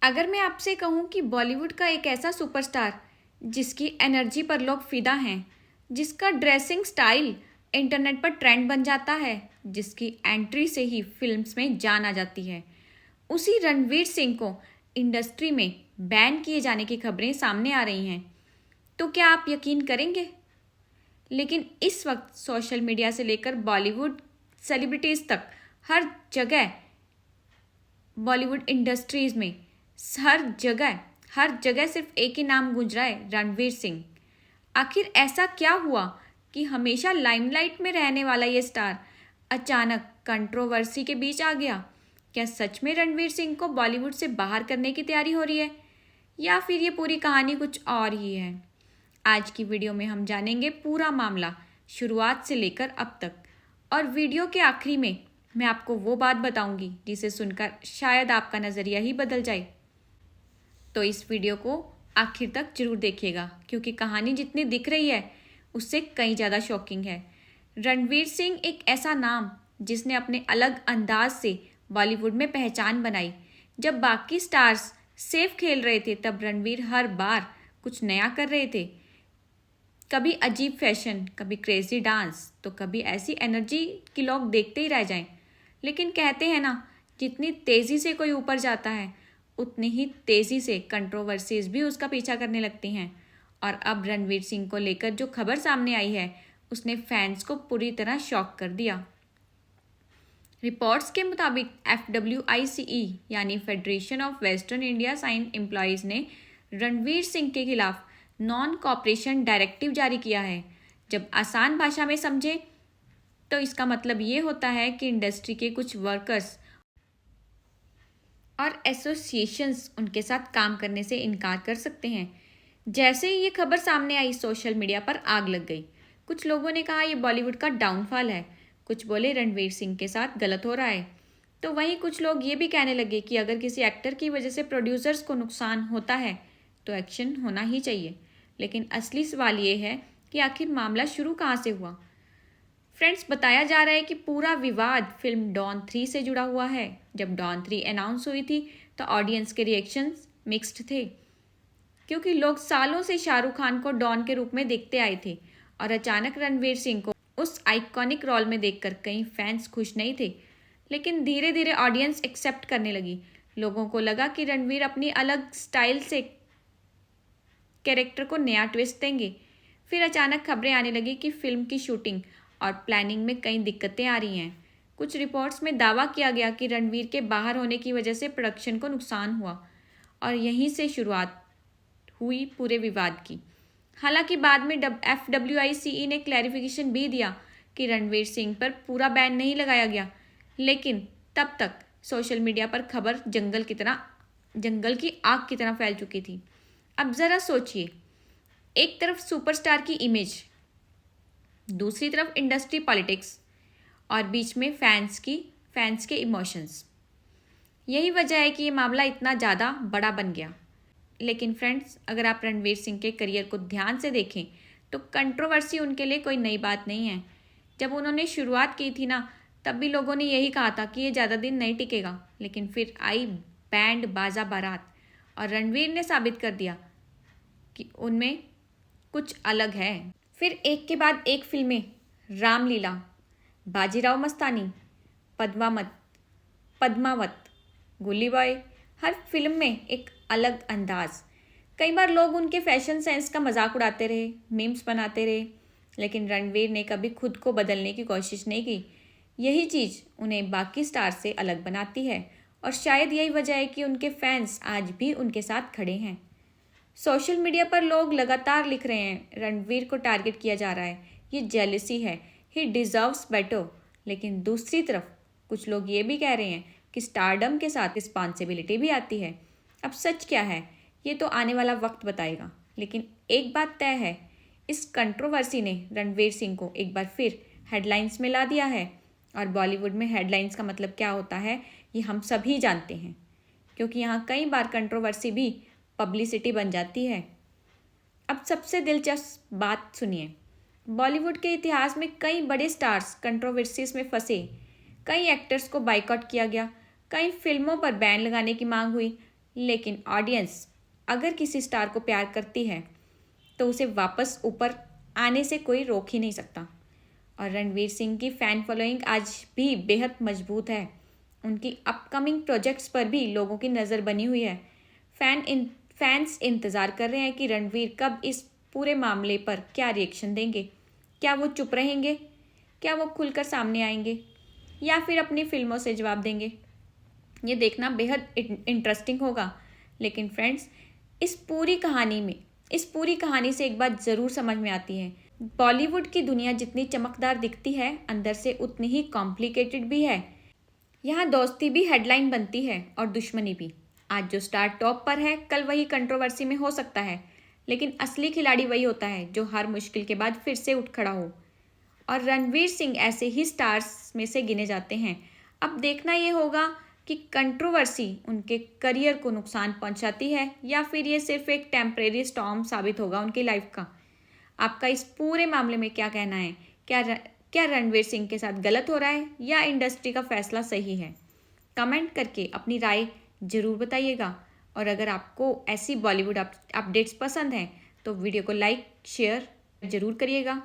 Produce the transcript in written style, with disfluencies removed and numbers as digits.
अगर मैं आपसे कहूँ कि बॉलीवुड का एक ऐसा सुपरस्टार जिसकी एनर्जी पर लोग फिदा हैं, जिसका ड्रेसिंग स्टाइल इंटरनेट पर ट्रेंड बन जाता है, जिसकी एंट्री से ही फिल्म्स में जान आ जाती है, उसी रणवीर सिंह को इंडस्ट्री में बैन किए जाने की खबरें सामने आ रही हैं। तो क्या आप यकीन करेंगे? लेकिन इस वक्त सोशल मीडिया से लेकर बॉलीवुड सेलिब्रिटीज़ तक हर जगह, बॉलीवुड इंडस्ट्रीज में हर जगह सिर्फ एक ही नाम गूंज रहा है, रणवीर सिंह। आखिर ऐसा क्या हुआ कि हमेशा लाइमलाइट में रहने वाला ये स्टार अचानक कंट्रोवर्सी के बीच आ गया? क्या सच में रणवीर सिंह को बॉलीवुड से बाहर करने की तैयारी हो रही है, या फिर ये पूरी कहानी कुछ और ही है? आज की वीडियो में हम जानेंगे पूरा मामला शुरुआत से लेकर अब तक, और वीडियो के आखिरी में मैं आपको वो बात बताऊंगी जिसे सुनकर शायद आपका नज़रिया ही बदल जाए। तो इस वीडियो को आखिर तक जरूर देखिएगा, क्योंकि कहानी जितनी दिख रही है उससे कहीं ज़्यादा शॉकिंग है। रणवीर सिंह एक ऐसा नाम जिसने अपने अलग अंदाज से बॉलीवुड में पहचान बनाई। जब बाकी स्टार्स सेफ खेल रहे थे, तब रणवीर हर बार कुछ नया कर रहे थे। कभी अजीब फैशन, कभी क्रेजी डांस, तो कभी ऐसी एनर्जी कि लोग देखते ही रह जाएं। लेकिन कहते हैं ना, जितनी तेज़ी से कोई ऊपर जाता है उतनी ही तेज़ी से कंट्रोवर्सीज भी उसका पीछा करने लगती हैं। और अब रणवीर सिंह को लेकर जो खबर सामने आई है उसने फैंस को पूरी तरह शॉक कर दिया। रिपोर्ट्स के मुताबिक FWICE यानी federation of western India cine employees ने रणवीर सिंह के खिलाफ नॉन कॉपरेशन डायरेक्टिव जारी किया है। जब आसान भाषा में समझे तो इसका मतलब ये होता है कि इंडस्ट्री के कुछ वर्कर्स और एसोसिएशंस उनके साथ काम करने से इनकार कर सकते हैं। जैसे ही ये खबर सामने आई, सोशल मीडिया पर आग लग गई। कुछ लोगों ने कहा ये बॉलीवुड का डाउनफॉल है, कुछ बोले रणवीर सिंह के साथ गलत हो रहा है, तो वहीं कुछ लोग ये भी कहने लगे कि अगर किसी एक्टर की वजह से प्रोड्यूसर्स को नुकसान होता है तो एक्शन होना ही चाहिए। लेकिन असली सवाल ये है कि आखिर मामला शुरू कहाँ से हुआ। फ्रेंड्स, बताया जा रहा है कि पूरा विवाद फिल्म डॉन 3 से जुड़ा हुआ है। जब डॉन 3 अनाउंस हुई थी तो ऑडियंस के रिएक्शंस मिक्स्ड थे, क्योंकि लोग सालों से शाहरुख खान को डॉन के रूप में देखते आए थे, और अचानक रणवीर सिंह को उस आइकॉनिक रोल में देखकर कई फैंस खुश नहीं थे। लेकिन धीरे धीरे ऑडियंस एक्सेप्ट करने लगी। लोगों को लगा कि रणवीर अपनी अलग स्टाइल से कैरेक्टर को नया ट्विस्ट देंगे। फिर अचानक खबरें आने लगी कि फिल्म की शूटिंग और प्लानिंग में कई दिक्कतें आ रही हैं। कुछ रिपोर्ट्स में दावा किया गया कि रणवीर के बाहर होने की वजह से प्रोडक्शन को नुकसान हुआ, और यहीं से शुरुआत हुई पूरे विवाद की। हालांकि बाद में FWICE ने क्लैरिफिकेशन भी दिया कि रणवीर सिंह पर पूरा बैन नहीं लगाया गया, लेकिन तब तक सोशल मीडिया पर खबर जंगल की आग की तरह फैल चुकी थी। अब ज़रा सोचिए, एक तरफ सुपरस्टार की इमेज, दूसरी तरफ इंडस्ट्री पॉलिटिक्स, और बीच में फैंस के इमोशंस। यही वजह है कि ये मामला इतना ज़्यादा बड़ा बन गया। लेकिन फ्रेंड्स, अगर आप रणवीर सिंह के करियर को ध्यान से देखें तो कंट्रोवर्सी उनके लिए कोई नई बात नहीं है। जब उन्होंने शुरुआत की थी ना, तब भी लोगों ने यही कहा था कि ये ज़्यादा दिन नहीं टिकेगा। लेकिन फिर आई बैंड बाजा बारात, और रणवीर ने साबित कर दिया कि उनमें कुछ अलग है। फिर एक के बाद एक फिल्में, रामलीला, बाजीराव मस्तानी, पद्मावत, गुली बॉय, हर फिल्म में एक अलग अंदाज। कई बार लोग उनके फैशन सेंस का मजाक उड़ाते रहे, मीम्स बनाते रहे, लेकिन रणवीर ने कभी खुद को बदलने की कोशिश नहीं की। यही चीज़ उन्हें बाकी स्टार से अलग बनाती है, और शायद यही वजह है कि उनके फैंस आज भी उनके साथ खड़े हैं। सोशल मीडिया पर लोग लगातार लिख रहे हैं रणवीर को टारगेट किया जा रहा है, ये जेलसी है, ही डिजर्व्स बेटर। लेकिन दूसरी तरफ कुछ लोग ये भी कह रहे हैं कि स्टारडम के साथ रिस्पॉन्सिबिलिटी भी आती है। अब सच क्या है ये तो आने वाला वक्त बताएगा, लेकिन एक बात तय है, इस कंट्रोवर्सी ने रणवीर सिंह को एक बार फिर हेडलाइंस में ला दिया है। और बॉलीवुड में हेडलाइंस का मतलब क्या होता है ये हम सभी जानते हैं, क्योंकि यहाँ कई बार कंट्रोवर्सी भी पब्लिसिटी बन जाती है। अब सबसे दिलचस्प बात सुनिए, बॉलीवुड के इतिहास में कई बड़े स्टार्स कंट्रोवर्सीज में फंसे। कई एक्टर्स को बाइकआउट किया गया, कई फिल्मों पर बैन लगाने की मांग हुई, लेकिन ऑडियंस अगर किसी स्टार को प्यार करती है तो उसे वापस ऊपर आने से कोई रोक ही नहीं सकता। और रणवीर सिंह की फ़ैन फॉलोइंग आज भी बेहद मजबूत है। उनकी अपकमिंग प्रोजेक्ट्स पर भी लोगों की नज़र बनी हुई है। फैंस इंतज़ार कर रहे हैं कि रणवीर कब इस पूरे मामले पर क्या रिएक्शन देंगे। क्या वो चुप रहेंगे, क्या वो खुलकर सामने आएंगे, या फिर अपनी फिल्मों से जवाब देंगे। ये देखना बेहद इंटरेस्टिंग होगा। लेकिन फ्रेंड्स, इस पूरी कहानी से एक बात ज़रूर समझ में आती है, बॉलीवुड की दुनिया जितनी चमकदार दिखती है अंदर से उतनी ही कॉम्प्लिकेटेड भी है। यहाँ दोस्ती भी हेडलाइन बनती है और दुश्मनी भी। आज जो स्टार टॉप पर है कल वही कंट्रोवर्सी में हो सकता है, लेकिन असली खिलाड़ी वही होता है जो हर मुश्किल के बाद फिर से उठ खड़ा हो। और रणवीर सिंह ऐसे ही स्टार्स में से गिने जाते हैं। अब देखना ये होगा कि कंट्रोवर्सी उनके करियर को नुकसान पहुंचाती है या फिर ये सिर्फ एक टेम्परेरी स्टॉर्म साबित होगा उनकी लाइफ का। आपका इस पूरे मामले में क्या कहना है? क्या रणवीर सिंह के साथ गलत हो रहा है या इंडस्ट्री का फैसला सही है? कमेंट करके अपनी राय ज़रूर बताइएगा। और अगर आपको ऐसी बॉलीवुड अपडेट्स पसंद हैं तो वीडियो को लाइक शेयर ज़रूर करिएगा।